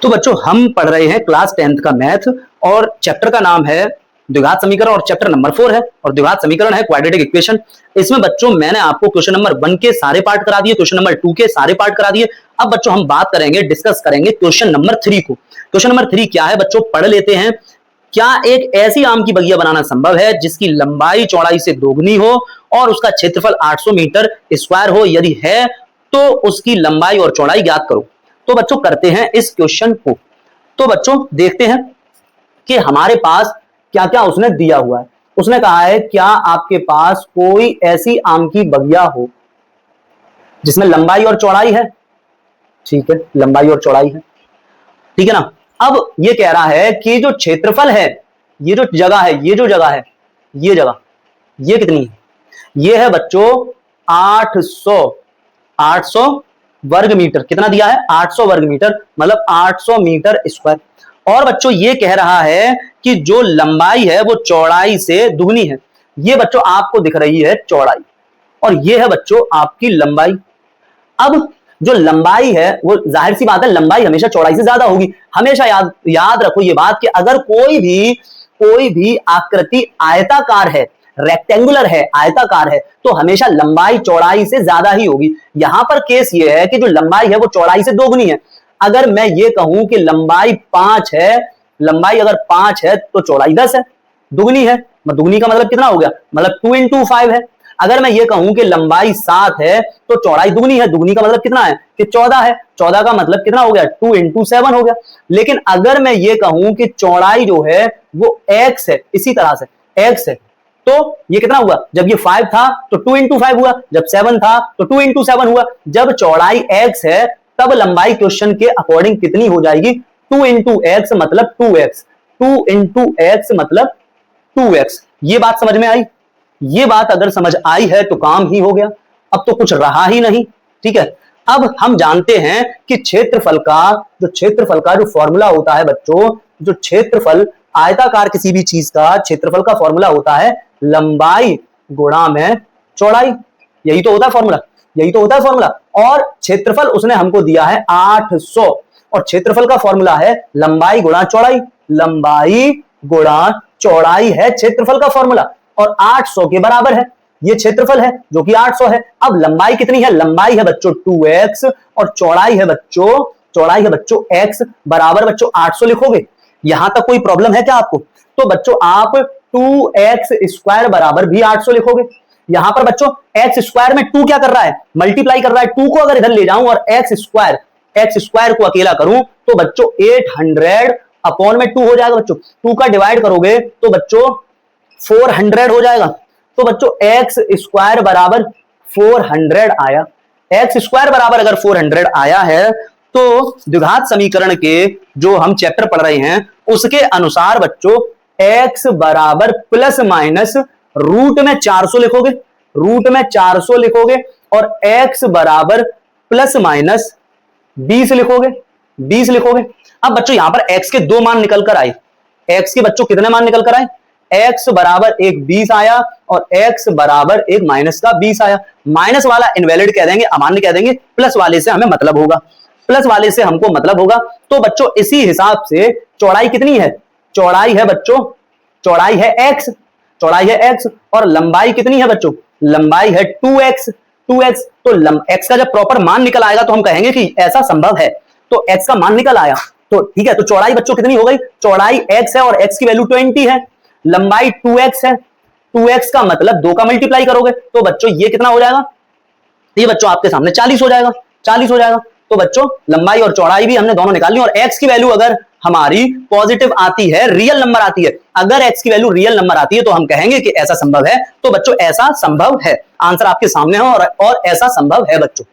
तो बच्चों हम पढ़ रहे हैं क्लास 10th का मैथ और चैप्टर का नाम है द्विघात समीकरण और चैप्टर नंबर 4 है और द्विघात समीकरण है क्वाड्रेटिक इक्वेशन। इसमें बच्चों मैंने आपको क्वेश्चन नंबर 1 के सारे पार्ट करा दिए, क्वेश्चन नंबर 2 के सारे पार्ट करा दिए। अब बच्चों हम बात करेंगे, डिस्कस करेंगे क्वेश्चन नंबर 3 को। क्वेश्चन नंबर 3 क्या है बच्चों, पढ़ लेते हैं। क्या एक ऐसी आम की बगिया बनाना संभव है जिसकी लंबाई चौड़ाई से दोगुनी हो और उसका क्षेत्रफल 800 मीटर स्क्वायर हो? यदि है तो उसकी लंबाई और चौड़ाई ज्ञात करो। तो बच्चों करते हैं इस क्वेश्चन को। तो बच्चों देखते हैं कि हमारे पास क्या क्या उसने दिया हुआ है। उसने कहा है क्या आपके पास कोई ऐसी आम की बगिया हो जिसमें लंबाई और चौड़ाई है। ठीक है, लंबाई और चौड़ाई है, ठीक है ना। अब ये कह रहा है कि जो क्षेत्रफल है, ये जो जगह है, ये जो जगह है, ये जगह, ये कितनी है? ये है बच्चों 800 वर्ग मीटर। कितना दिया है? 800 वर्ग मीटर, मतलब 800 मीटर स्क्वायर। और बच्चों ये कह रहा है कि जो लंबाई है वो चौड़ाई से दुगनी है। ये बच्चों आपको दिख रही है चौड़ाई और ये है बच्चों आपकी लंबाई। अब जो लंबाई है वो जाहिर सी बात है लंबाई हमेशा चौड़ाई से ज्यादा होगी। हमेशा याद रखो ये बात कि अगर कोई भी आकृति आयताकार है, रेक्टेंगुलर है, आयताकार है, तो हमेशा लंबाई चौड़ाई से ज्यादा ही होगी। यहां पर केस ये है कि जो लंबाई है वो चौड़ाई से दोगुनी है। अगर मैं ये कहूं कि लंबाई 5 है, लंबाई अगर 5 है तो चौड़ाई 10 है, दुगनी है। दुगनी का मतलब कितना हो गया? मतलब 2 into 5 है। अगर मैं ये कहूं कि लंबाई 7 है तो चौड़ाई दुगनी है, दुगनी का मतलब कितना है? कि 14 है। 14 का मतलब कितना हो गया? 2 into 7 हो गया। लेकिन अगर मैं ये कहूं कि चौड़ाई जो है वो x है, इसी तरह से x है, तो ये कितना हुआ? जब ये 5 था तो 2 into 5 हुआ, जब 7 था तो 2 into 7 हुआ। जब चौड़ाई x है तब लंबाई क्वेश्चन के अकॉर्डिंग कितनी हो जाएगी? 2 into x मतलब 2x, 2 into x मतलब 2x। ये बात समझ में आई? ये बात अगर समझ आई है तो काम ही हो गया, अब तो कुछ रहा ही नहीं। ठीक है, अब हम जानते हैं कि क्षेत्रफल का जो फॉर्मूला होता है बच्चों, जो क्षेत्रफल आयताकार किसी भी चीज का क्षेत्रफल का फॉर्मूला होता है लंबाई गुणा में चौड़ाई। यही तो होता है फॉर्मूला, यही तो होता है फॉर्मूला। और क्षेत्रफल उसने हमको दिया है 800 और क्षेत्रफल का फॉर्मूला है लंबाई गुणा चौड़ाई। लंबाई गुणा चौड़ाई है क्षेत्रफल का फॉर्मूला और 800 के बराबर है। ये क्षेत्रफल है जो कि 800 है। अब लंबाई कितनी है? लंबाई है बच्चों 2x और चौड़ाई है बच्चों x बराबर बच्चों 800 लिखोगे। यहां तक कोई प्रॉब्लम है क्या आपको? तो बच्चों आप 2x स्क्वायर बराबर भी 800 लिखोगे। यहां पर बच्चों x स्क्वायर में 2 क्या कर रहा है? मल्टीप्लाई कर रहा है। 2 को अगर इधर ले जाऊं और x स्क्वायर को अकेला करूं तो बच्चों 800 अपॉन में 2 हो जाएगा। बच्चों 2 का डिवाइड करोगे तो बच्चों 400 हो जाएगा। तो बच्चों x स्क्वायर बराबर 400 आया। x स्क्वायर बराबर अगर 400 आया है तो द्विघात समीकरण के जो हम चैप्टर पढ़ रहे हैं उसके अनुसार बच्चों x बराबर प्लस माइनस रूट में 400 लिखोगे, रूट में 400 लिखोगे और x बराबर प्लस माइनस 20 लिखोगे, 20 लिखोगे। अब बच्चों यहां पर x के 2 मान निकल कर आए। x के बच्चों कितने मान निकल कर आए? x बराबर एक 20 आया और x बराबर एक माइनस का 20 आया। माइनस वाला इनवैलिड कह देंगे, अमान्य कह देंगे, प्लस वाले से हमें मतलब होगा, प्लस वाले से हमको मतलब होगा। तो बच्चों इसी हिसाब से चौड़ाई कितनी है? चौड़ाई है बच्चों, चौड़ाई है x, चौड़ाई है x और लंबाई कितनी है बच्चों? लंबाई है 2x, 2x। तो x का जब प्रॉपर मान निकल आएगा तो हम कहेंगे कि ऐसा संभव है। तो x का मान निकल आया तो ठीक है। तो चौड़ाई बच्चों कितनी हो गई? चौड़ाई x है और x की वैल्यू 20 है, लंबाई 2x है। 2x का मतलब 2 का मल्टीप्लाई करोगे तो बच्चों ये कितना हो जाएगा? ये बच्चों आपके सामने 40 हो जाएगा, 40 हो जाएगा। तो बच्चों लंबाई और चौड़ाई भी हमने दोनों निकाल ली और x की वैल्यू अगर हमारी पॉजिटिव आती है, रियल नंबर आती है, अगर x की वैल्यू रियल नंबर आती है तो हम कहेंगे कि ऐसा संभव है। तो बच्चों ऐसा संभव है, आंसर आपके सामने है और ऐसा संभव है बच्चों।